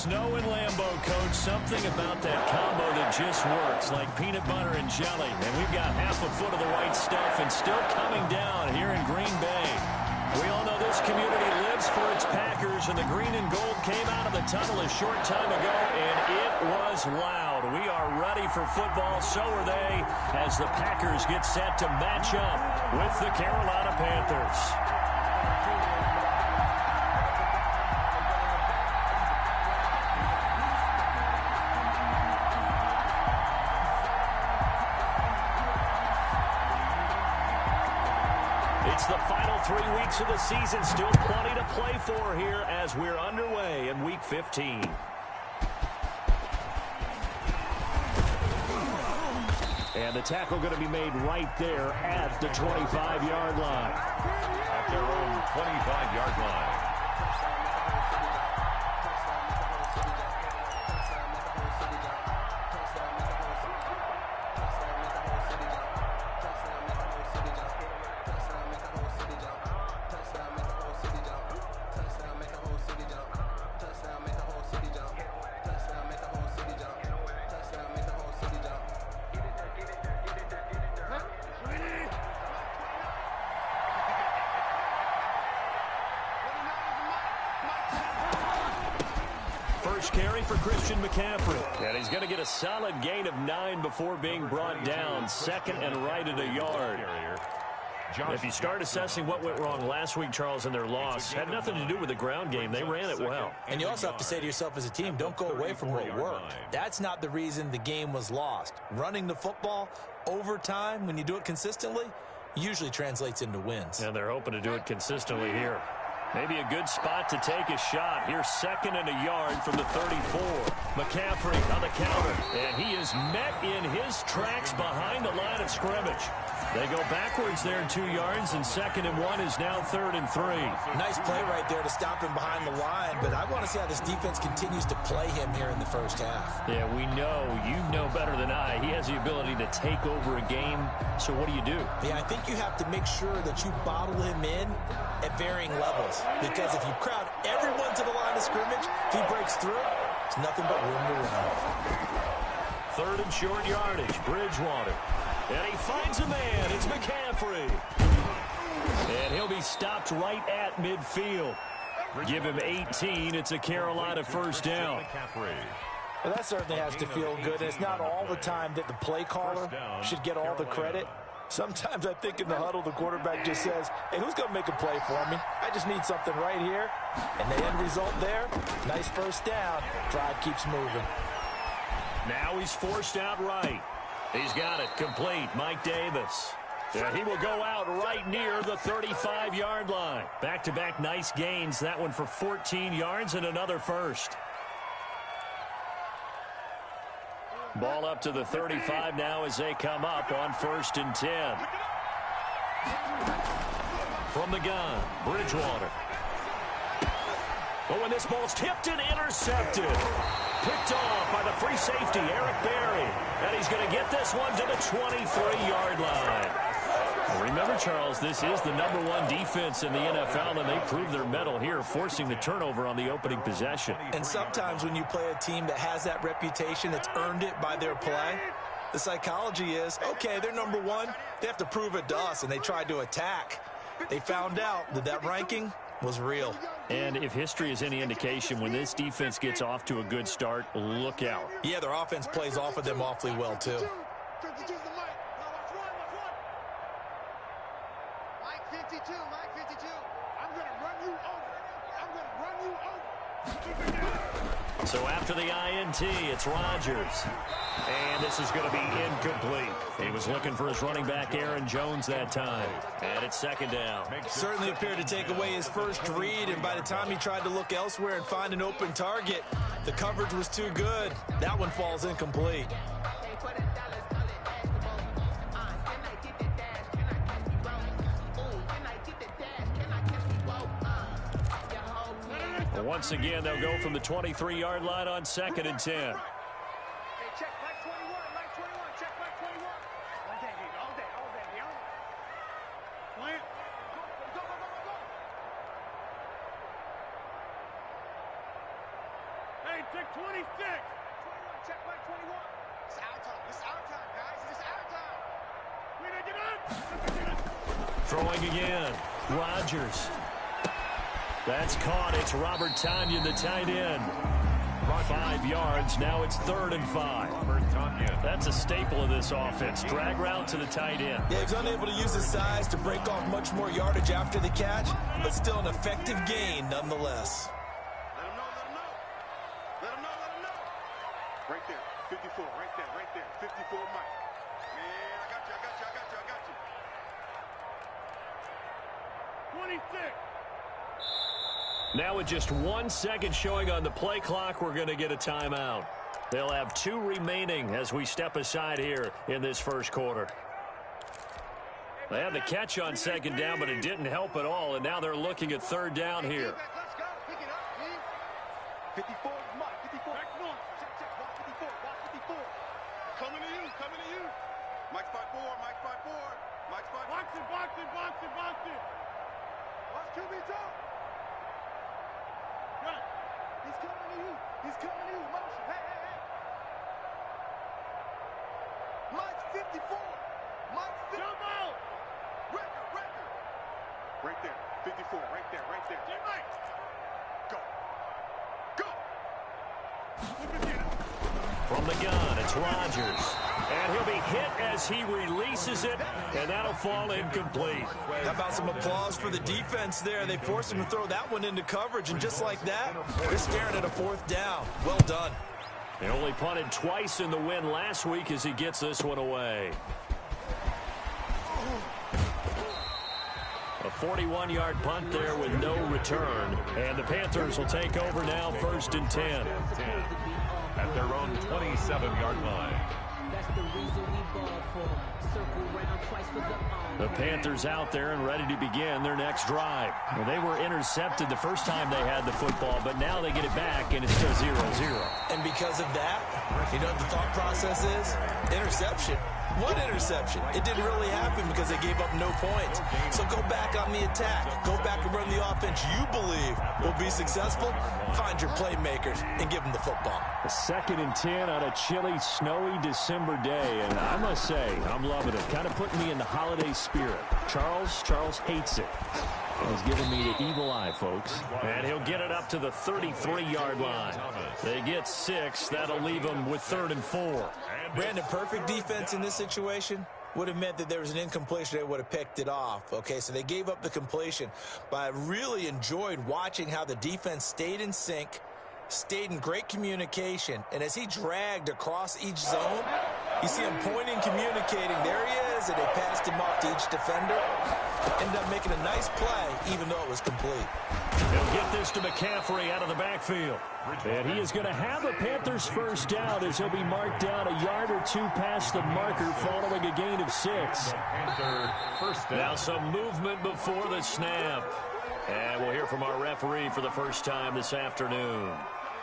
snow in Lambeau, Coach. Something about that combo that just works, like peanut butter and jelly. And we've got half a foot of the white stuff and still coming down here in Green Bay. We all know this community lives for its Packers, and the green and gold came out of the tunnel a short time ago, and it was loud. We are ready for football, so are they, as the Packers get set to match up with the Carolina Panthers. It's the final 3 weeks of the season. Still plenty to play for here as we're underway in Week 15. And the tackle going to be made right there at the 25-yard line. At their own 25-yard line. First carry for Christian McCaffrey. And he's going to get a solid gain of 9 before being brought down. Second and right at a yard. If you start assessing what went wrong last week, Charles, in their loss, had nothing to do with the ground game. They ran it well. And you also have to say to yourself as a team, don't go away from what worked. That's not the reason the game was lost. Running the football over time, when you do it consistently, usually translates into wins. And they're hoping to do it consistently here. Maybe a good spot to take a shot. Here's second and a yard from the 34. McCaffrey on the counter. And he is met in his tracks behind the line of scrimmage. They go backwards there 2 yards, and second and 1 is now 3rd and 3. Nice play right there to stop him behind the line, but I want to see how this defense continues to play him here in the first half. Yeah, we know. You know better than I. He has the ability to take over a game, so what do? Yeah, I think you have to make sure that you bottle him in at varying levels, because if you crowd everyone to the line of scrimmage, if he breaks through, it's nothing but room to run. 3rd and short yardage, Bridgewater. And he finds a man. It's McCaffrey. And he'll be stopped right at midfield. Give him 18. It's a Carolina first down. Well, that certainly has to feel good. It's not all the time that the play caller should get all the credit. Sometimes I think in the huddle, the quarterback just says, hey, who's going to make a play for me? I just need something right here. And the end result there, nice first down. Drive keeps moving. Now he's forced out right. He's got it complete. Mike Davis. And he will go out right near the 35-yard line. Back-to-back nice gains. That one for 14 yards and another first. Ball up to the 35 now as they come up on 1st and 10. From the gun, Bridgewater. Oh, and this ball's tipped and intercepted. Picked off by the free safety, Eric Berry. And he's going to get this one to the 23-yard line. Remember, Charles, this is the #1 defense in the NFL, and they proved their mettle here, forcing the turnover on the opening possession. And sometimes when you play a team that has that reputation, that's earned it by their play, the psychology is, okay, they're #1. They have to prove it to us, and they tried to attack. They found out that that ranking was real. And if history is any indication, when this defense gets off to a good start, look out. Yeah, their offense plays off of them awfully well, too. So after the INT, it's Rodgers. And this is going to be incomplete. He was looking for his running back, Aaron Jones, that time. And it's 2nd down. Certainly appeared to take away his first read, and by the time he tried to look elsewhere and find an open target, the coverage was too good. That one falls incomplete. Once again, they'll go from the 23-yard line on 2nd and 10. Check back 21, back 21, check back 21. All day, Plant. Go. Hey, 26. 21, check back 21. It's our time. It's our time, guys. It's our time. We didn't get up. Throwing again. Rodgers. That's caught. It's Robert Tonyan, the tight end. 5 yards. Now it's 3rd and 5. That's a staple of this offense. Drag route to the tight end. Yeah, he's unable to use his size to break off much more yardage after the catch, but still an effective gain nonetheless. Let him know, let him know. Let him know, let him know. Right there, 54, right there, 54, Mike. Man, I got you. 26. Now with just 1 second showing on the play clock, we're going to get a timeout. They'll have 2 remaining as we step aside here in this first quarter. They had the catch on 2nd down, but it didn't help at all, and now they're looking at 3rd down here. Let's go. Pick it up, man. 54 is Mike. 54. Back north. Check. Walk 54. Walk 54. Coming to you. Mike's 5'4. Mike's 5'4. Mike's 5'4. Box it. Watch QB talk. Right. He's coming to you. Motion. Hey. Mike's 54. Mike's 54. Jump out. Record. Right there. 54. Right there. Get Mike. Go. From the gun, it's Rodgers. And he'll be hit as he releases it, and that'll fall incomplete. How about some applause for the defense there? They forced him to throw that one into coverage, and just like that, they're staring at a 4th down. Well done. He only punted twice in the win last week as he gets this one away. A 41-yard punt there with no return. And the Panthers will take over now, 1st and 10. At their own 27-yard line. That's the reason we ball for. Circle round twice for the The Panthers out there and ready to begin their next drive. Well, they were intercepted the first time they had the football, but now they get it back, and it's still 0-0. And because of that, you know what the thought process is? Interception. What interception? It didn't really happen because they gave up no points. So go back on the attack. Go back and run the offense you believe will be successful. Find your playmakers and give them the football. A 2nd and 10 on a chilly, snowy December day. And I must say, I'm loving it. Kind of putting me in the holiday spirit. Charles hates it. He's giving me the evil eye, folks. And he'll get it up to the 33-yard line. They get 6. That'll leave them with 3rd and 4. Brandon, perfect defense in this situation would have meant that there was an incompletion. They would have picked it off. Okay, so they gave up the completion. But I really enjoyed watching how the defense stayed in sync, stayed in great communication, and as he dragged across each zone, you see him pointing, communicating. There he is, and they passed him off to each defender. Ended up making a nice play, even though it was complete. He'll get this to McCaffrey out of the backfield. And he is going to have a Panthers 1st down as he'll be marked down a yard or 2 past the marker following a gain of 6. Now some movement before the snap. And we'll hear from our referee for the first time this afternoon.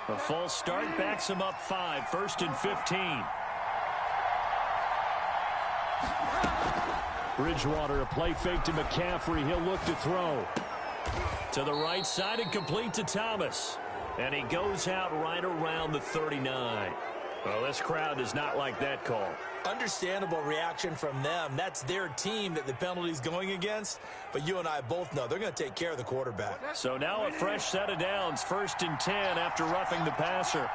A false start backs him up 5, 1st and 15. Bridgewater, a play fake to McCaffrey. He'll look to throw. To the right side and complete to Thomas. And he goes out right around the 39. Well, this crowd does not like that call. Understandable reaction from them. That's their team that the penalty's going against. But you and I both know they're going to take care of the quarterback. So now a fresh set of downs. 1st and 10 after roughing the passer.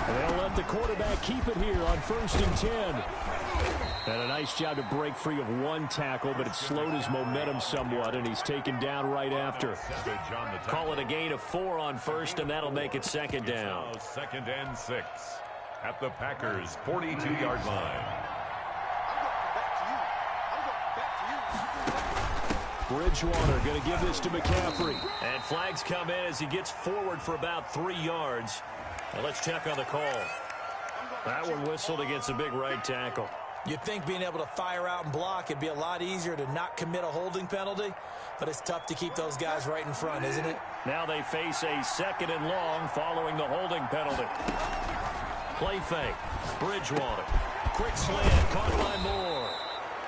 They'll let the quarterback keep it here on 1st and 10. And a nice job to break free of 1 tackle, but it slowed his momentum somewhat, and he's taken down right after. Call it a gain of 4 on 1st, and that'll make it 2nd down. 2nd and 6 at the Packers' 42-yard line. Bridgewater going to give this to McCaffrey. And flags come in as he gets forward for about 3 yards. Now let's check on the call. That one whistled against a big right tackle. You'd think being able to fire out and block, it'd be a lot easier to not commit a holding penalty, but it's tough to keep those guys right in front, isn't it? Now they face a 2nd and long following the holding penalty. Play fake. Bridgewater. Quick slant. Caught by Moore.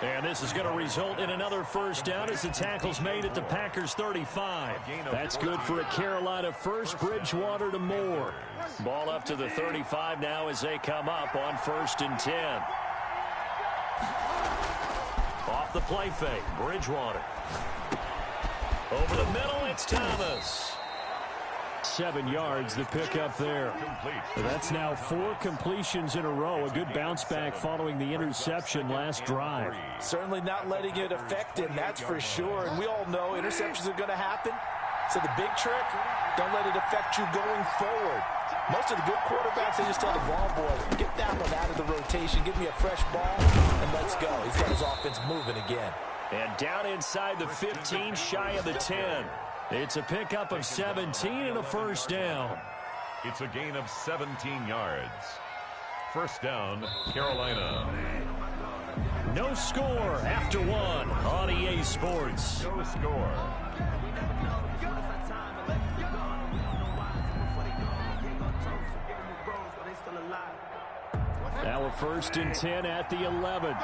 And this is going to result in another first down as the tackle's made at the Packers 35. That's good for a Carolina first. Bridgewater to Moore. Ball up to the 35 now as they come up on 1st and 10. Off the play fake, Bridgewater. Over the middle, it's Thomas. 7 yards, the pickup there. That's now 4 completions in a row. A good bounce back following the interception last drive. Certainly not letting it affect him, that's for sure. And we all know interceptions are going to happen. So the big trick, don't let it affect you going forward. Most of the good quarterbacks, they just tell the ball boy, get that one out of the rotation, give me a fresh ball, and let's go. He's got his offense moving again. And down inside the 15, shy of the 10. It's a pickup of 17 and a first down. It's a gain of 17 yards. First down, Carolina. No score after 1 on EA Sports. No score. Now a 1st and 10 at the 11.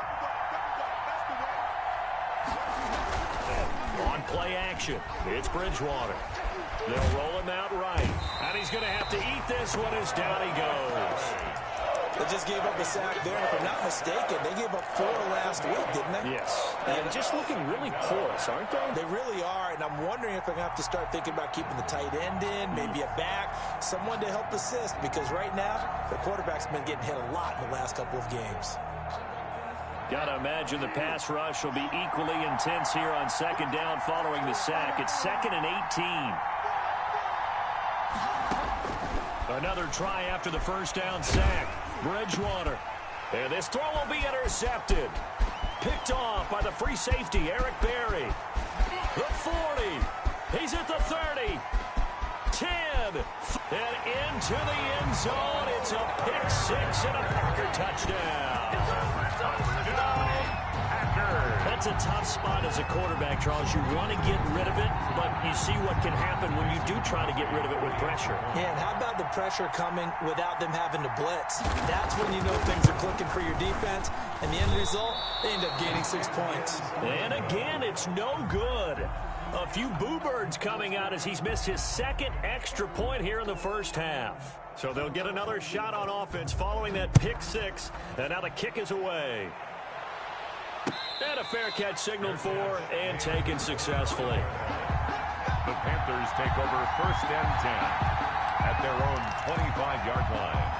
On play action, it's Bridgewater. They'll roll him out right. And he's going to have to eat this one as down he goes. They just gave up a sack there. If I'm not mistaken, they gave up 4 last week, didn't they? Yes. And just looking really porous, aren't they? They really are, and I'm wondering if they're going to have to start thinking about keeping the tight end in, maybe a back, someone to help assist, because right now, the quarterback's been getting hit a lot in the last couple of games. Got to imagine the pass rush will be equally intense here on 2nd down following the sack. It's 2nd and 18. Another try after the first down sack. Bridgewater. And this throw will be intercepted. Picked off by the free safety, Eric Berry. The 40. He's at the 30. 10. And into the end zone. It's a pick 6 and a Packer touchdown. That's a tough spot as a quarterback, Charles. You want to get rid of it, but you see what can happen when you do try to get rid of it with pressure. Yeah, and how about the pressure coming without them having to blitz? That's when you know things are clicking for your defense, and the end result, they end up gaining 6 points. And again, it's no good. A few boo birds coming out as he's missed his 2nd extra point here in the first half. So they'll get another shot on offense following that pick 6, and now the kick is away. And a fair catch signaled for and taken successfully. The Panthers take over 1st and 10 at their own 25-yard line.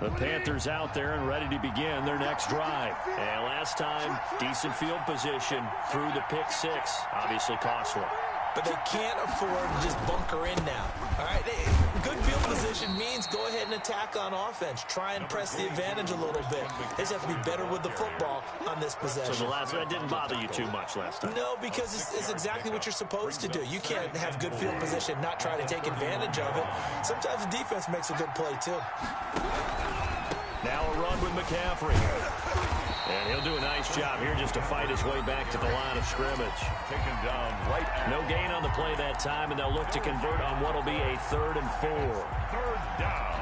The Panthers out there and ready to begin their next drive. And last time, decent field position through the pick 6. Obviously costly. But they can't afford to just bunker in now. All right, good field position means go ahead and attack on offense. Try and press the advantage a little bit. They just have to be better with the football on this possession. So that didn't bother you too much last time? No, because it's exactly what you're supposed to do. You can't have good field position and not try to take advantage of it. Sometimes the defense makes a good play, too. Now a run with McCaffrey. And he'll do a nice job here just to fight his way back to the line of scrimmage. Taken down right at no gain on the play that time, and they'll look to convert on what will be a 3rd and 4. 3rd down.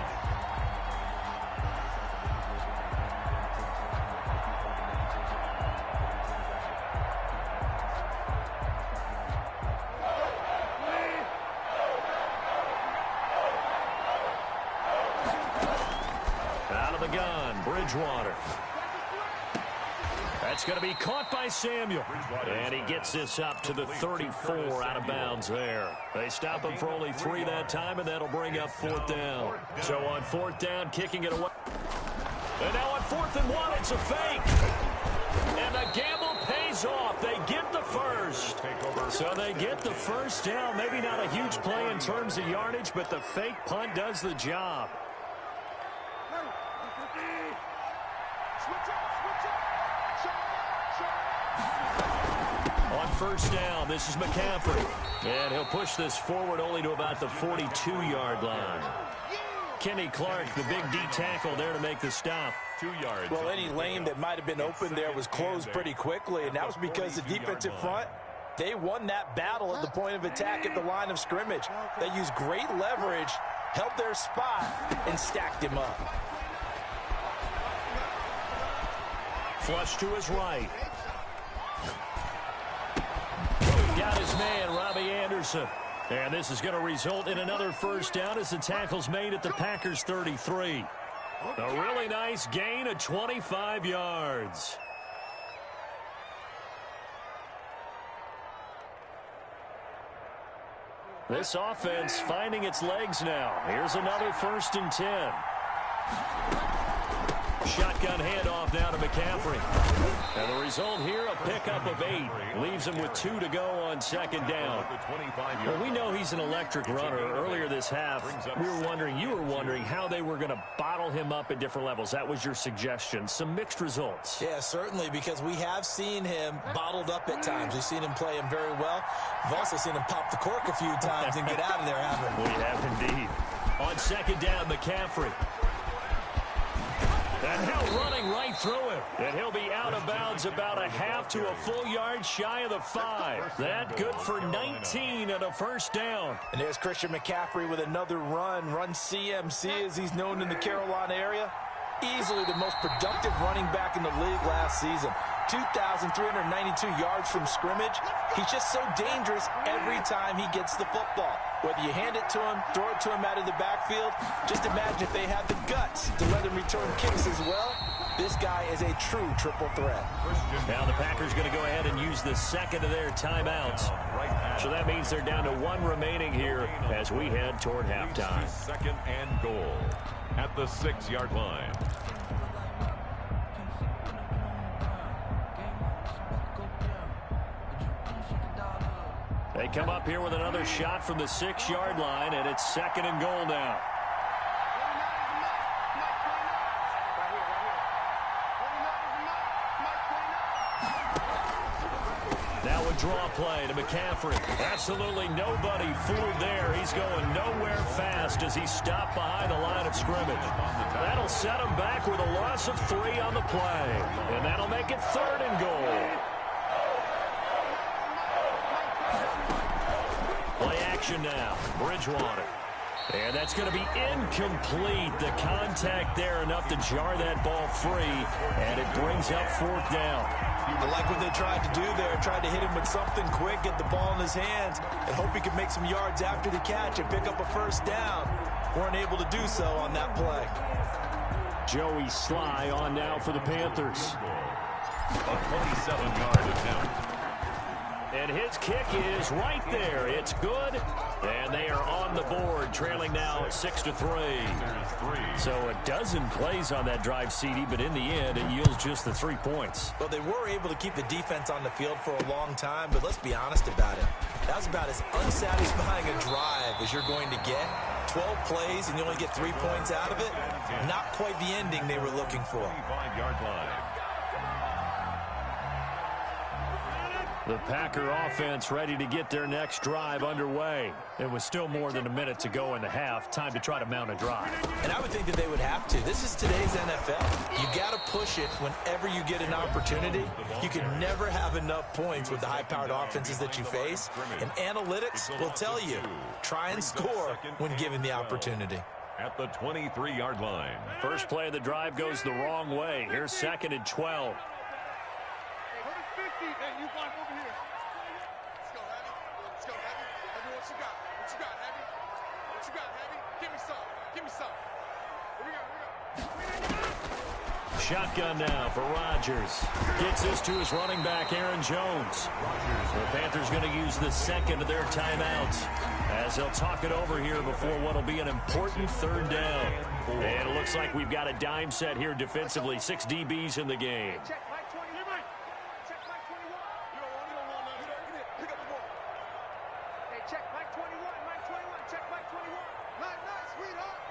Out of the gun, Bridgewater. That's going to be caught by Samuel. And he gets this up to the 34 out of bounds there. They stop him for only 3 that time, and that'll bring up 4th down. So on 4th down, kicking it away. And now on 4th and 1, it's a fake. And the gamble pays off. They get the first. So they get the first down. Maybe not a huge play in terms of yardage, but the fake punt does the job. On 1st down, this is McCaffrey. And he'll push this forward only to about the 42-yard line. Kenny Clark, the big D tackle there to make the stop. 2 yards. Well, any lane that might have been open there was closed pretty quickly, and that was because the defensive front, They won that battle at the point of attack at the line of scrimmage. They used great leverage, held their spot, and stacked him up. Flush to his right. Got his man, Robbie Anderson. And this is going to result in another first down as the tackle's made at the Packers' 33. A really nice gain of 25 yards. This offense finding its legs now. Here's another 1st and 10. Shotgun handoff now to McCaffrey. And the result here, a pickup of 8. Leaves him with 2 to go on 2nd down. Well, we know he's an electric runner. Earlier this half, you were wondering how they were going to bottle him up at different levels. That was your suggestion. Some mixed results. Yeah, certainly, because we have seen him bottled up at times. We've seen him play him very well. We've also seen him pop the cork a few times and get out of there, haven't we? We have indeed. On 2nd down, McCaffrey. And now running right through him. And he'll be out of bounds about a half to a full yard shy of the 5. That good for 19 and a 1st down. And there's Christian McCaffrey with another run CMC as he's known in the Carolina area. Easily the most productive running back in the league last season. 2,392 yards from scrimmage. He's just so dangerous every time he gets the football. Whether you hand it to him, throw it to him out of the backfield, just imagine if they had the guts to let him return kicks as well. This guy is a true triple threat. Now the Packers going to go ahead and use the 2nd of their timeouts. So that means they're down to 1 remaining here as we head toward halftime. 2nd and goal at the 6-yard line. They come up here with another shot from the 6-yard line, and it's 2nd and goal now. Now a draw play to McCaffrey. Absolutely nobody fooled there. He's going nowhere fast as he's stopped behind the line of scrimmage. That'll set him back with a loss of 3 on the play. And that'll make it 3rd and goal. Play action now. Bridgewater. And that's going to be incomplete. The contact there enough to jar that ball free. And it brings up 4th down. I like what they tried to do there. Tried to hit him with something quick, get the ball in his hands, and hope he could make some yards after the catch and pick up a 1st down. Weren't able to do so on that play. Joey Sly on now for the Panthers. A 27-yard attempt. And his kick is right there. It's good. And they are on the board, trailing now 6-3. So a dozen plays on that drive, CD, but in the end, it yields just the 3 points. Well, they were able to keep the defense on the field for a long time, but let's be honest about it. That was about as unsatisfying a drive as you're going to get. 12 plays and you only get 3 points out of it. Not quite the ending they were looking for. 25-yard line. The Packer offense ready to get their next drive underway. It was still more than a minute to go in the half. Time to try to mount a drive. And I would think that they would have to. This is today's NFL. You got to push it whenever you get an opportunity. You can never have enough points with the high-powered offenses that you face. And analytics will tell you, try and score when given the opportunity. At the 23-yard line. First play of the drive goes the wrong way. Here's 2nd and 12. Hey, you fly over here. Let's go, Heavy. Let's go, Heavy. Heavy, what you got? What you got, Heavy? What you got, Heavy? Give me some. Give me some. Here we go. Shotgun now for Rodgers. Gets this to his running back, Aaron Jones. The Panthers going to use the 2nd of their timeouts as they'll talk it over here before what will be an important 3rd down. And it looks like we've got a dime set here defensively. 6 DBs in the game. Check Mike 20. Check Mike 21. You don't want none. Pick up the ball. Hey, check Mike 21. Mike 21. Check Mike 21. Nice, sweetheart.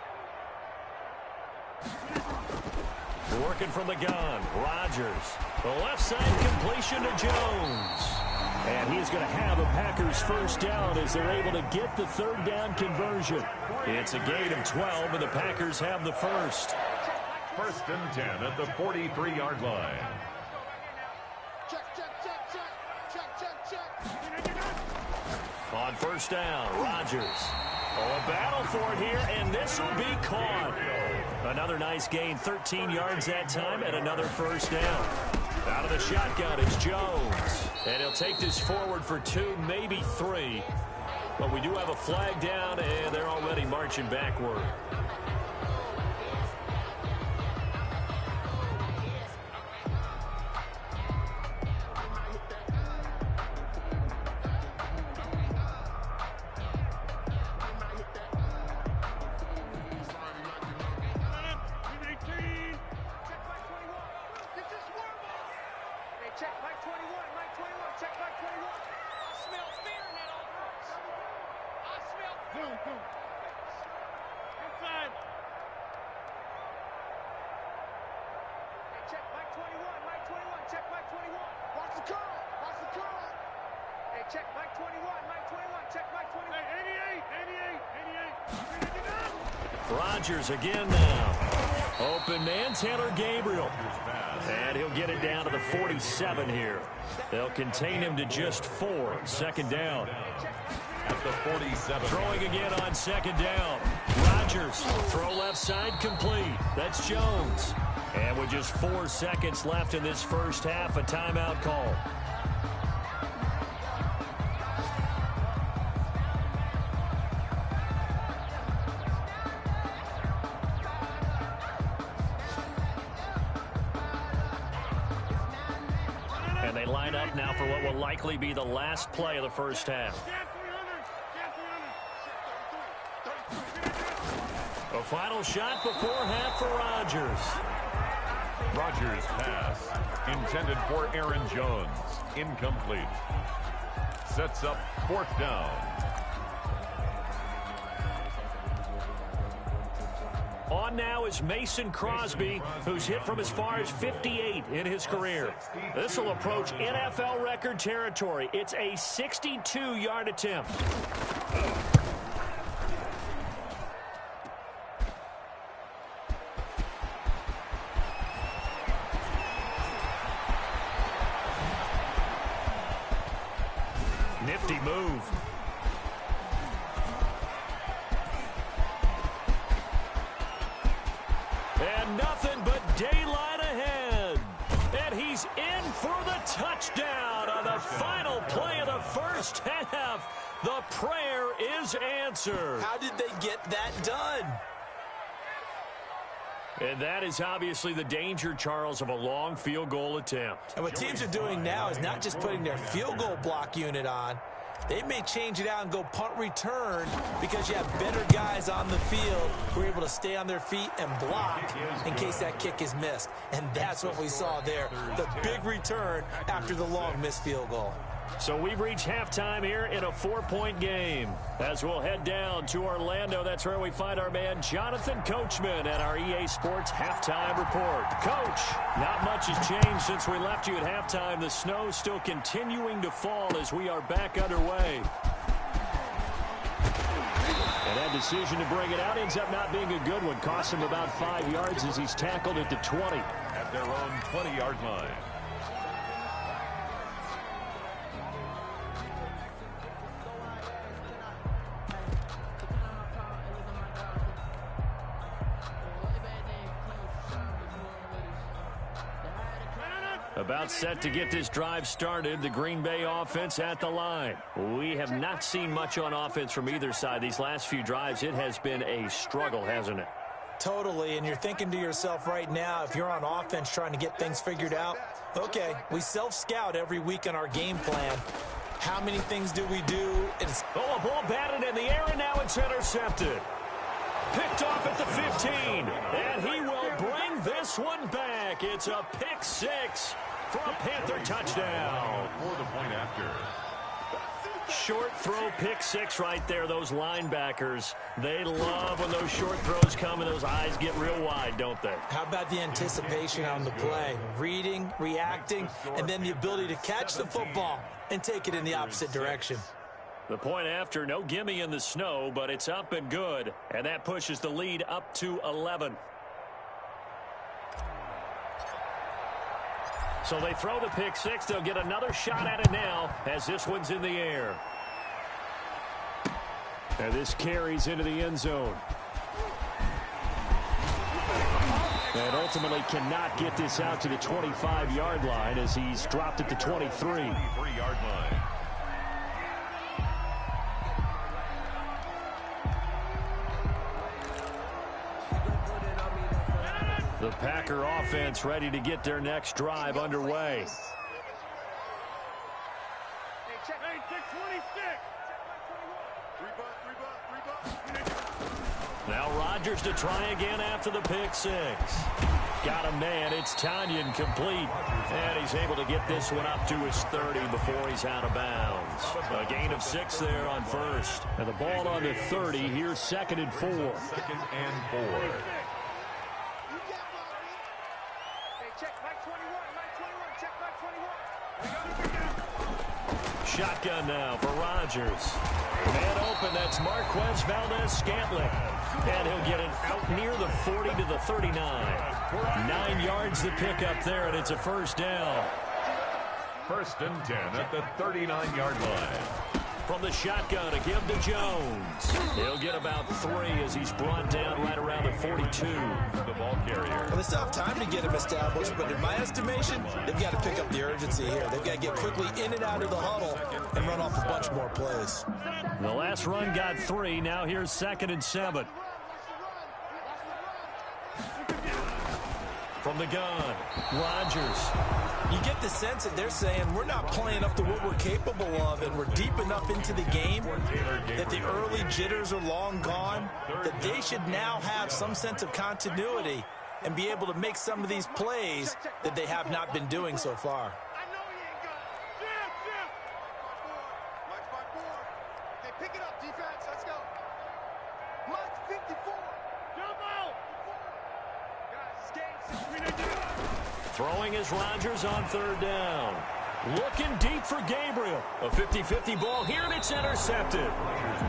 Working from the gun, Rodgers. The left side completion to Jones. And he's going to have a Packers 1st down as they're able to get the 3rd down conversion. It's a gain of 12, and the Packers have the 1st. 1st and 10 at the 43-yard line. Check. On first down, Rodgers. Oh, a battle for it here, and this will be caught. Another nice gain, 13 yards that time, and another first down. Out of the shotgun, it's Jones. And he'll take this forward for 2, maybe 3. But we do have a flag down, and they're already marching backward. Rodgers again now. Open man, Taylor Gabriel. And he'll get it down to the 47 here. They'll contain him to just 4. Second down. At the 47. Throwing again on second down. Rodgers, throw left side complete. That's Jones. And with just 4 seconds left in this first half, a timeout call. And they line up now for what will likely be the last play of the first half. A final shot before half for Rodgers. Rodgers' pass intended for Aaron Jones. Incomplete. Sets up 4th down. On now is Mason Crosby, who's hit from as far as 58 in his career. This will approach NFL record territory. It's a 62-yard attempt. Nifty move. And nothing but daylight ahead. And he's in for the touchdown on the final play of the first half. The prayer is answered. How did they get that done? And that is obviously the danger, Charles, of a long field goal attempt. And what teams are doing now is not just putting their field goal block unit on. They may change it out and go punt return because you have better guys on the field who are able to stay on their feet and block in case that kick is missed. And that's what we saw there, the big return after the long missed field goal. So we've reached halftime here in a 4-point game. As we'll head down to Orlando, that's where we find our man Jonathan Coachman at our EA Sports Halftime Report. Coach, not much has changed since we left you at halftime. The snow still continuing to fall as we are back underway. And that decision to bring it out ends up not being a good one. Costs him about 5 yards as he's tackled at the 20. At their own 20-yard line. About set to get this drive started, the Green Bay offense at the line. We have not seen much on offense from either side. These last few drives, it has been a struggle, hasn't it? Totally, and you're thinking to yourself right now, if you're on offense trying to get things figured out, okay, we self-scout every week on our game plan. How many things do we do? Oh, a ball batted in the air, and now it's intercepted. Picked off at the 15, and he will bring this one back. It's a pick 6 for a Panther touchdown. For the point after. Short throw, pick 6 right there. Those linebackers, they love when those short throws come and those eyes get real wide, don't they? How about the anticipation on the play? Reading, reacting, and then the ability to catch the football and take it in the opposite direction. The point after, no gimme in the snow, but it's up and good. And that pushes the lead up to 11. So they throw the pick six. They'll get another shot at it now as this one's in the air. And this carries into the end zone. And ultimately cannot get this out to the 25-yard line as he's dropped at the 23. 23-yard line. The Packer offense ready to get their next drive underway. Now Rodgers to try again after the pick six. Got a man. It's Tanyan complete. And he's able to get this one up to his 30 before he's out of bounds. A gain of 6 there on first. And the ball on the 30. Here's 2nd and 4. 2nd and 4. Shotgun now for Rodgers. Man open, that's Marquez Valdez-Scantling. And he'll get it out near the 40 to the 39. 9 yards to pick up there, and it's a first down. 1st and 10 at the 39-yard line. From the shotgun, a give to Jones. He'll get about 3 as he's brought down right around the 42. The ball carrier. Well, they still have time to get him established, but in my estimation, they've got to pick up the urgency here. They've got to get quickly in and out of the huddle and run off a bunch more plays. The last run got 3. Now here's 2nd and 7. From the gun, Rodgers. You get the sense that they're saying we're not playing up to what we're capable of, and we're deep enough into the game that the early jitters are long gone, that they should now have some sense of continuity and be able to make some of these plays that they have not been doing so far. Pick it up, defense. Let's go. Mike 54. Jump out. Throwing is Rodgers on 3rd down. Looking deep for Gabriel. A 50-50 ball here, and it's intercepted.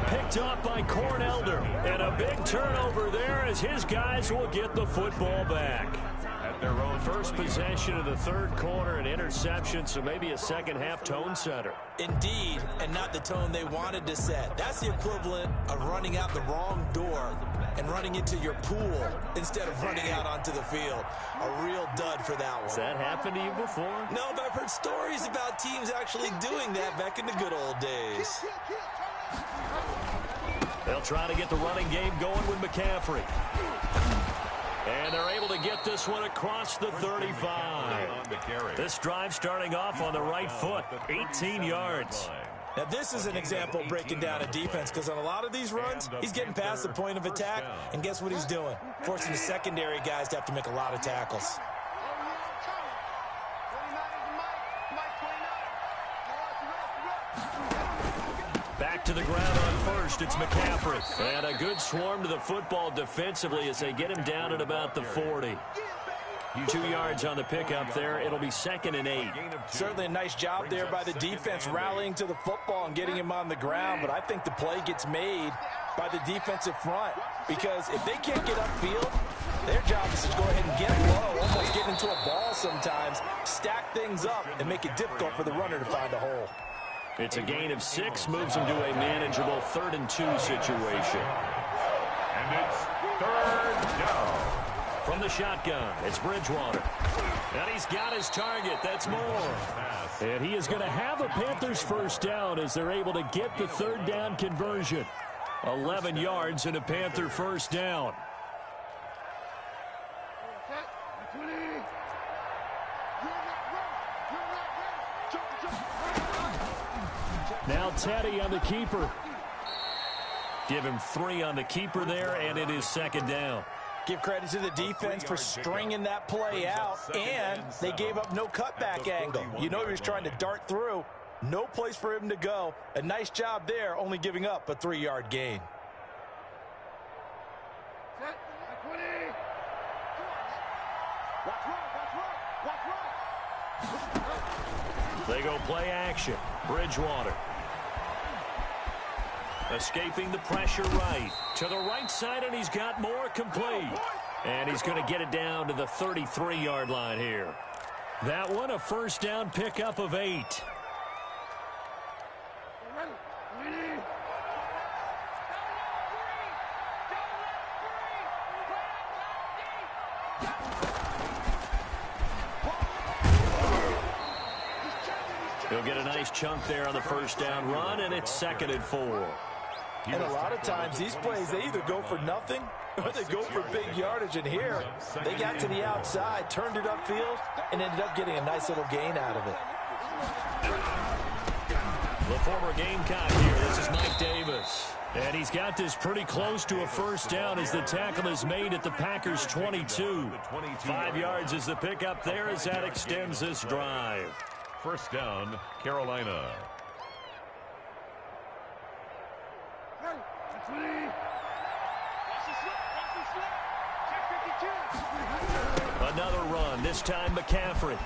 Picked off by Cornelder. And a big turnover there as his guys will get the football back. At their own First possession of the 3rd quarter, an interception, so maybe a second-half tone setter. Indeed, and not the tone they wanted to set. That's the equivalent of running out the wrong door and running into your pool instead of running out onto the field. A real dud for that one. Has that happened to you before? No, but I've heard stories about teams actually doing that back in the good old days. They'll try to get the running game going with McCaffrey. And they're able to get this one across the 35. This drive starting off on the right foot, 18 yards. Now, this is an example of breaking down a defense, because on a lot of these runs, he's getting past the point of attack, and guess what he's doing? Forcing the secondary guys to have to make a lot of tackles. Back to the ground on first, it's McCaffrey. And a good swarm to the football defensively as they get him down at about the 40. 2 yards on the pickup there. It'll be 2nd and 8. Certainly a nice job there by the defense rallying to the football and getting him on the ground, but I think the play gets made by the defensive front, because if they can't get upfield, their job is to go ahead and get low, almost get into a ball sometimes, stack things up, and make it difficult for the runner to find a hole. It's a gain of 6, moves them to a manageable 3rd and 2 situation. And it's 3rd down. From the shotgun, it's Bridgewater. And he's got his target. That's Moore. And he is going to have a Panthers first down as they're able to get the 3rd down conversion. 11 yards and a Panther first down. Now Teddy on the keeper. Give him 3 on the keeper there, and it is 2nd down. Give credit to the defense for stringing that play out, and they gave up no cutback angle. You know he was trying to dart through. No place for him to go. A nice job there, only giving up a 3-yard gain. They go play action. Bridgewater. Escaping the pressure right. To the right side, and he's got more complete. And he's going to get it down to the 33-yard line here. That one a first down pickup of 8. He'll get a nice chunk there on the first down run, and it's 2nd and 4. And a lot of times these plays, they either go for nothing or they go for big yardage. And here, they got to the outside, turned it upfield, and ended up getting a nice little gain out of it. The former Gamecock here. This is Mike Davis. And he's got this pretty close to a first down as the tackle is made at the Packers' 22. 5 yards is the pickup there as that extends this drive. First down, Carolina. Another run, this time McCaffrey.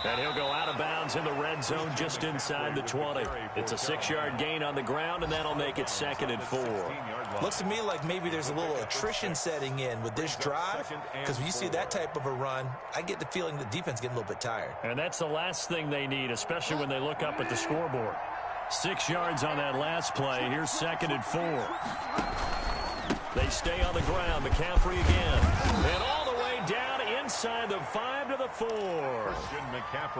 And he'll go out of bounds in the red zone just inside the 20. It's a 6-yard gain on the ground, and that'll make it 2nd and 4. Looks to me like maybe there's a little attrition setting in with this drive, because when you see that type of a run, I get the feeling the defense getting a little bit tired. And that's the last thing they need, especially when they look up at the scoreboard. 6 yards on that last play. Here's 2nd and 4. They stay on the ground. McCaffrey again. And all the way down inside the 5 to the 4.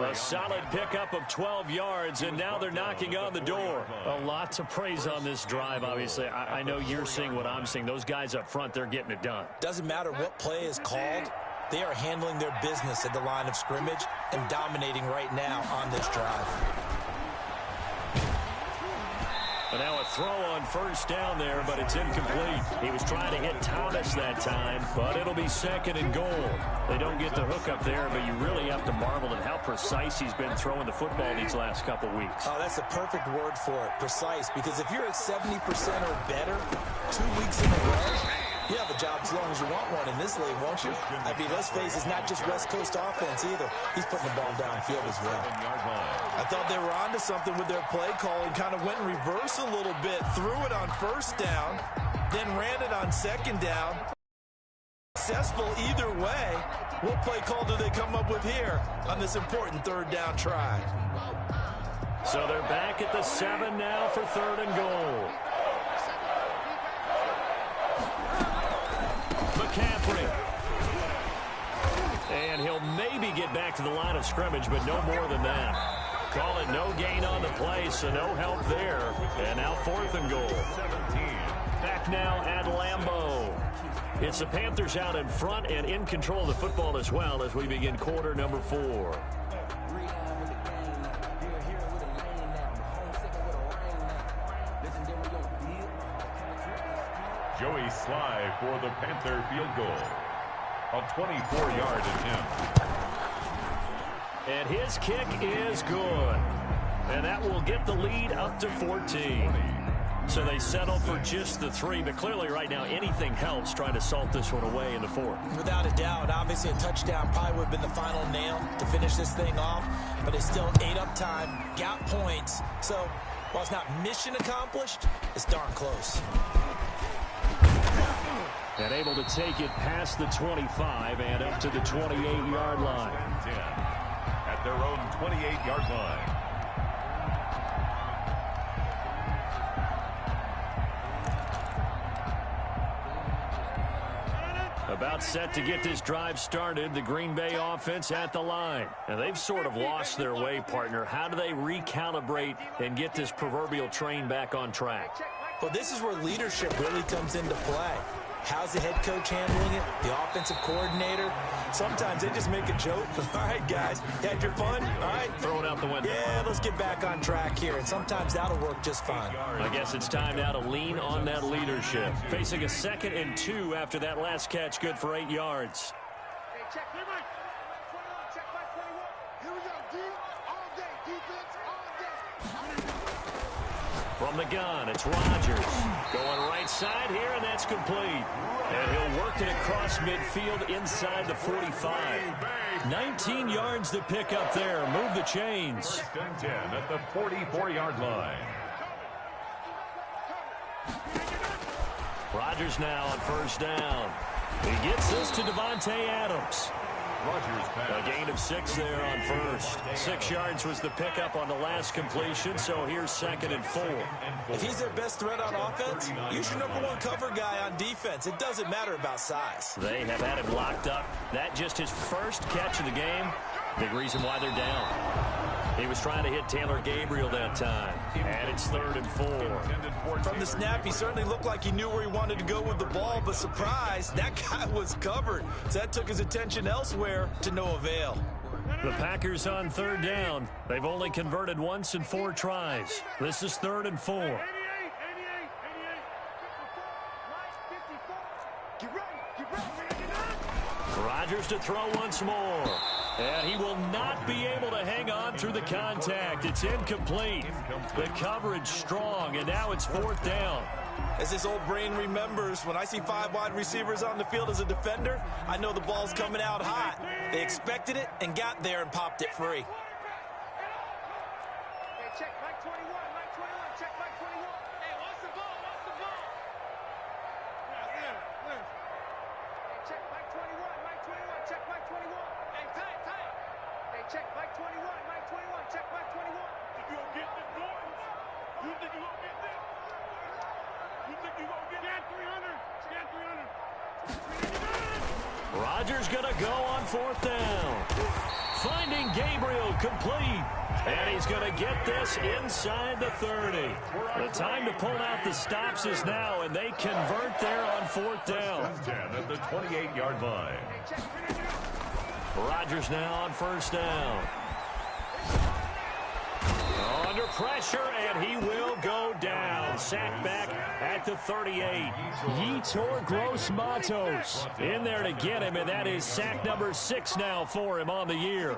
A solid pickup of 12 yards, and now they're knocking on the door. A lot to praise on this drive, obviously. I know you're seeing what I'm seeing. Those guys up front, they're getting it done. Doesn't matter what play is called. They are handling their business at the line of scrimmage and dominating right now on this drive. But now a throw on first down there, but it's incomplete. He was trying to hit Thomas that time, but it'll be 2nd and goal. They don't get the hook up there, but you really have to marvel at how precise he's been throwing the football these last couple weeks. Oh, that's the perfect word for it, precise, because if you're at 70% or better 2 weeks in a row, you have a job as long as you want one in this league, won't you? I mean, let's face it, it's not just West Coast offense either. He's putting the ball downfield as well. I thought they were onto something with their play calling, kind of went in reverse a little bit, threw it on first down, then ran it on 2nd down. Successful either way. What play call do they come up with here on this important 3rd down try? So they're back at the 7 now for 3rd and goal. McCaffrey. And he'll maybe get back to the line of scrimmage, but no more than that. Call it no gain on the play, so no help there. And now 4th and goal. 17. Back now at Lambeau. It's the Panthers out in front and in control of the football as well as we begin quarter number 4. Joey Sly for the Panther field goal. A 24-yard attempt. And his kick is good. And that will get the lead up to 14. So they settle for just the 3, but clearly right now anything helps trying to salt this one away in the 4th. Without a doubt, obviously a touchdown probably would have been the final nail to finish this thing off, but it's still 8 up time, got points. So while it's not mission accomplished, it's darn close. And able to take it past the 25 and up to the 28-yard line. At their own 28-yard line. About set to get this drive started, the Green Bay offense at the line. And they've sort of lost their way, partner. How do they recalibrate and get this proverbial train back on track? Well, this is where leadership really comes into play. How's the head coach handling it? The offensive coordinator? Sometimes they just make a joke. All right, guys, had your fun? All right. Throw it out the window. Yeah, let's get back on track here. And sometimes that'll work just fine. I guess it's time now to lean on that leadership. Facing a 2nd and 2 after that last catch, good for 8 yards. Hey, check my mic. Check my 21. Here we go, D. All day. Defense all day. From the gun, it's Rodgers. Going right side here, and that's complete. And he'll work it across midfield inside the 45. 19 yards to pick up there. Move the chains. 10 at the 44-yard line. Rodgers now on first down. He gets this to Devontae Adams. A gain of 6 there on first. 6 yards was the pickup on the last completion, so here's 2nd and 4. If he's their best threat on offense, use your #1 cover guy on defense. It doesn't matter about size. They have had him locked up. That just his first catch of the game. Big reason why they're down. He was trying to hit Taylor Gabriel that time. And it's 3rd and 4. From the snap, he certainly looked like he knew where he wanted to go with the ball, but surprise, that guy was covered. So that took his attention elsewhere to no avail. The Packers on 3rd down. They've only converted once in 4 tries. This is 3rd and 4. Rodgers to throw once more. And he will not be able to hang on through the contact. It's incomplete. The coverage strong, and now it's 4th down. As his old brain remembers, when I see 5 wide receivers on the field as a defender, I know the ball's coming out hot. They expected it and got there and popped it free. Check Mike 21, Mike 21, check Mike 21. Hey, what's the ball? What's the ball? Hey, check Mike 21, Mike 21, check Mike 21. Hey, tight. Hey, check Mike 21, Mike 21, check Mike 21. Think you gonna get this, Gordon? You think you gonna get this? You think you gonna get that 300? Scan 300. Rodgers gonna go on 4th down. Finding Gabriel complete. And he's going to get this inside the 30. The time to pull out the stops is now, and they convert there on 4th down. At the 28-yard line. Rodgers now on 1st down. Under pressure, and he will go down. Sacked back at the 38. Yetur Gross-Matos in there to get him, and that is sack number 6 now for him on the year.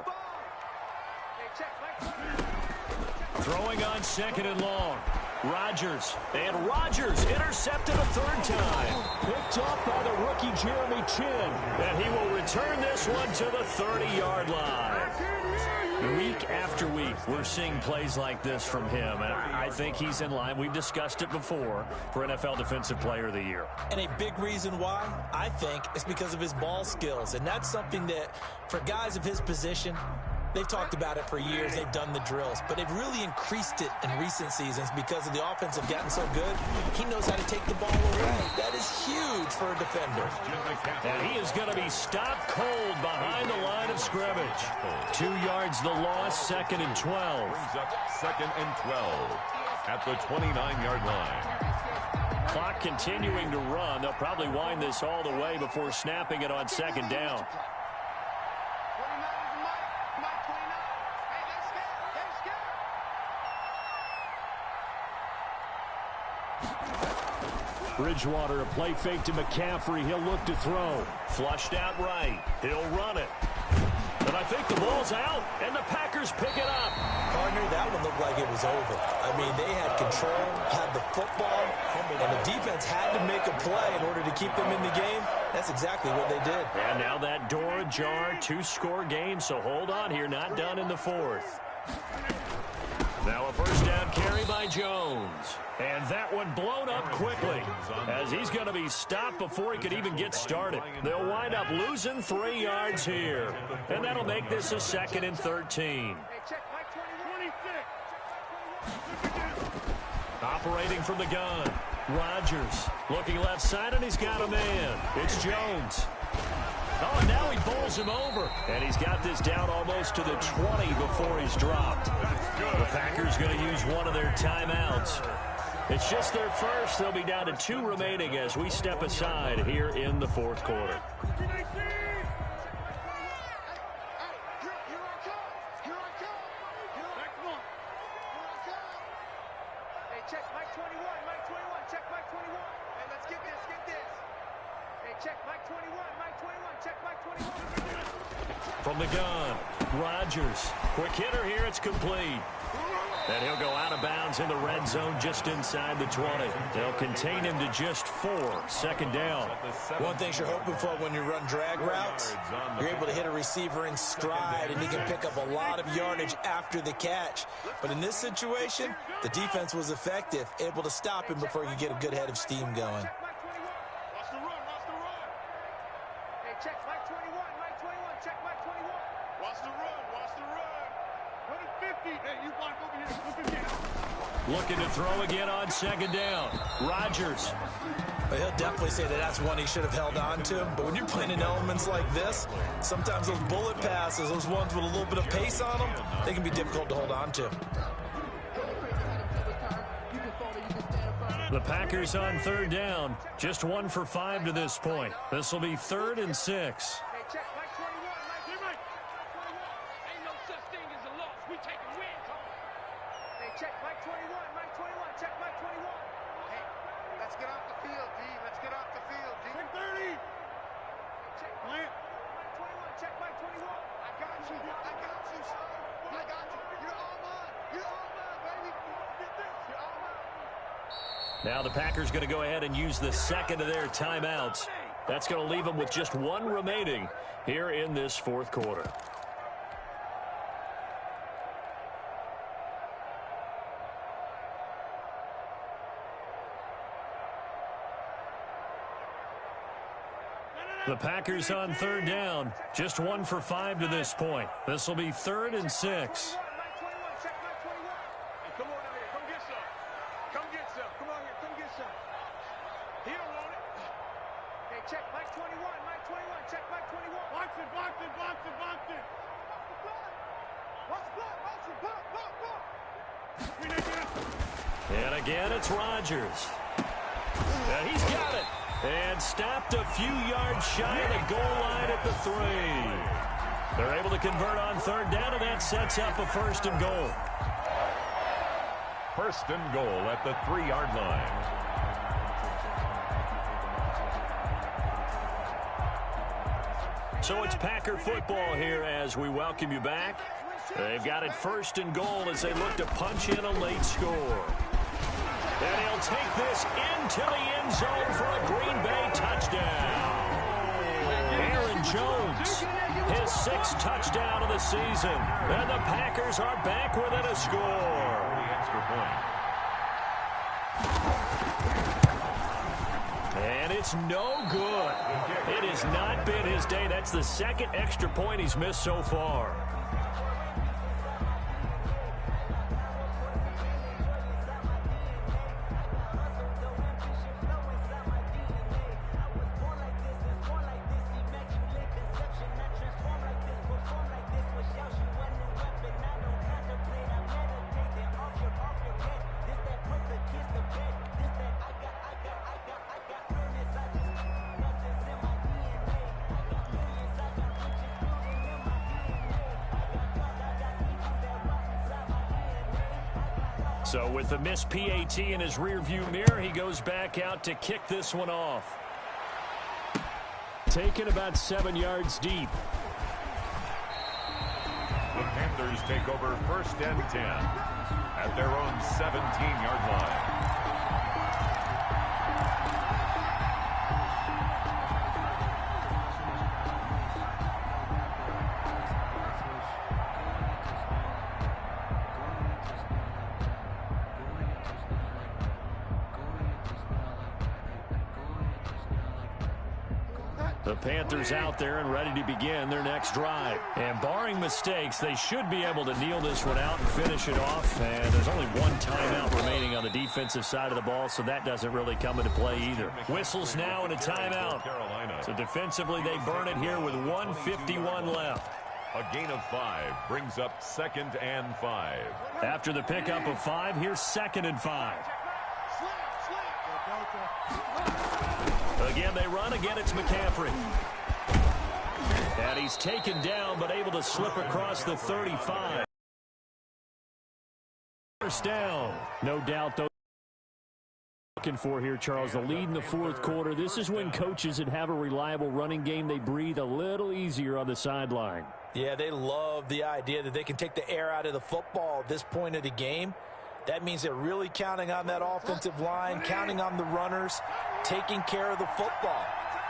Throwing on 2nd and long. Rodgers. And Rodgers intercepted a 3rd time. Picked off by the rookie Jeremy Chin. And he will return this one to the 30-yard line. Week after week, we're seeing plays like this from him. And I think he's in line. We've discussed it before for NFL Defensive Player of the Year. And a big reason why, I think, is because of his ball skills. And that's something that, for guys of his position, they've talked about it for years. They've done the drills. But they've really increased it in recent seasons because of the offense have gotten so good. He knows how to take the ball away. That is huge for a defender. And he is going to be stopped cold behind the line of scrimmage. 2 yards the loss, 2nd and 12. Brings up 2nd and 12 at the 29-yard line. Clock continuing to run. They'll probably wind this all the way before snapping it on 2nd down. Bridgewater, a play fake to McCaffrey. He'll look to throw. Flushed out right. He'll run it. And I think the ball's out, and the Packers pick it up. Partner, that one looked like it was over. I mean, they had control, had the football, and the defense had to make a play in order to keep them in the game. That's exactly what they did. And now that door ajar, 2-score game, so hold on here, not done in the 4th. Now a 1st down carry by Jones. And that one blown up quickly as he's going to be stopped before he could even get started. They'll wind up losing 3 yards here. And that'll make this a 2nd and 13. Operating from the gun. Rodgers looking left side, and he's got a man. It's Jones. Oh, and now he bowls him over. And he's got this down almost to the 20 before he's dropped. The Packers going to use one of their timeouts. It's just their first. They'll be down to 2 remaining as we step aside here in the 4th quarter. Check Mike 21, Mike 21, check Mike 21. Hey, let's get this. Hey, check Mike 21, Mike 21, check Mike 21. From the gun, Rodgers. Quick hitter here, it's complete. And he'll go out of bounds in the red zone just inside the 20. They'll contain him to just 4. 2nd down. One thing you're hoping for when you run drag routes, you're able to hit a receiver in stride, and he can pick up a lot of yardage after the catch. But in this situation, the defense was effective, able to stop him before you get a good head of steam going. Watch the run. Hey, check Mike 21, Mike 21, check Mike Looking to throw again on second down. Rodgers. Well, he'll definitely say that that's one he should have held on to. But when you're playing in elements like this, sometimes those bullet passes, those ones with a little bit of pace on them, they can be difficult to hold on to. The Packers on third down. Just 1 for 5 to this point. This will be 3rd and 6. Now the Packers going to go ahead and use the second of their timeouts. That's going to leave them with just 1 remaining here in this 4th quarter. The Packers on third down. Just 1 for 5 to this point. This will be 3rd and 6. And again, it's Rodgers. And he's got it. And stopped a few yards shy of the goal line at the 3. They're able to convert on third down, and that sets up a 1st and goal. 1st and goal at the 3-yard line. So it's Packer football here as we welcome you back. They've got it 1st and goal as they look to punch in a late score. And he'll take this into the end zone for a Green Bay touchdown. Aaron Jones, his 6th touchdown of the season. And the Packers are back within a score. And it's no good. It has not been his day. That's the 2nd extra point he's missed so far. So with the missed PAT in his rearview mirror, he goes back out to kick this one off. Taken about 7 yards deep. The Panthers take over 1st and 10 at their own 17-yard line. The Panthers out there and ready to begin their next drive. And barring mistakes, they should be able to kneel this one out and finish it off. And there's only 1 timeout remaining on the defensive side of the ball, so that doesn't really come into play either. Whistles now and a timeout. So defensively, they burn it here with 1:51 left. A gain of 5 brings up 2nd and 5. After the pickup of 5, here's 2nd and 5. Again, they run. Again, it's McCaffrey. And he's taken down, but able to slip across the 35. 1st down. No doubt, though. Looking for here, Charles, the lead in the 4th quarter. This is when coaches that have a reliable running game, they breathe a little easier on the sideline. Yeah, they love the idea that they can take the air out of the football at this point of the game. That means they're really counting on that offensive line, counting on the runners, taking care of the football.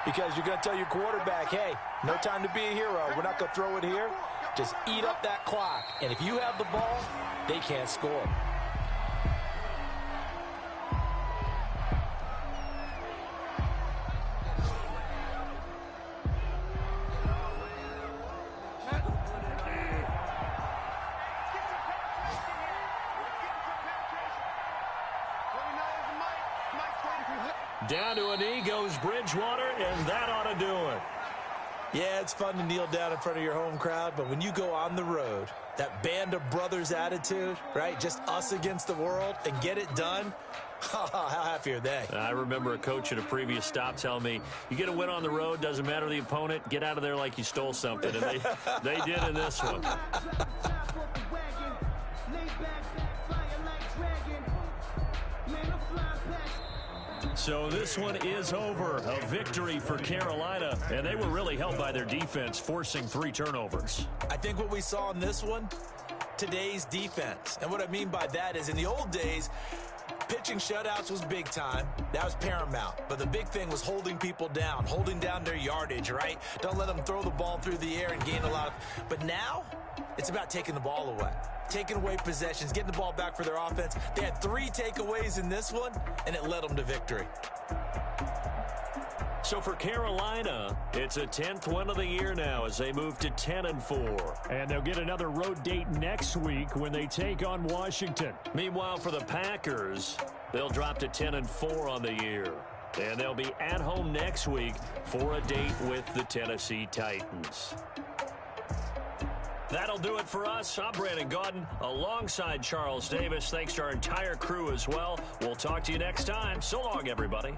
Because you're going to tell your quarterback, hey, no time to be a hero. We're not going to throw it here. Just eat up that clock. And if you have the ball, they can't score. Down to a knee goes Bridgewater, and that ought to do it. Yeah, it's fun to kneel down in front of your home crowd, but when you go on the road, that band of brothers attitude, right, just us against the world, and get it done, how happy are they? I remember a coach at a previous stop telling me, you get a win on the road, doesn't matter the opponent, get out of there like you stole something, and they did in this one. So this one is over. A victory for Carolina, and they were really helped by their defense, forcing 3 turnovers. I think what we saw in this one, today's defense. And what I mean by that is in the old days, pitching shutouts was big time. That was paramount. But the big thing was holding people down, holding down their yardage, right? Don't let them throw the ball through the air and gain a lot of... But now, it's about taking the ball away. Taking away possessions, getting the ball back for their offense. They had 3 takeaways in this one, and it led them to victory. So for Carolina, it's a 10th win of the year now as they move to 10-4. And they'll get another road date next week when they take on Washington. Meanwhile, for the Packers, they'll drop to 10-4 on the year. And they'll be at home next week for a date with the Tennessee Titans. That'll do it for us. I'm Brandon Gaudin alongside Charles Davis. Thanks to our entire crew as well. We'll talk to you next time. So long, everybody.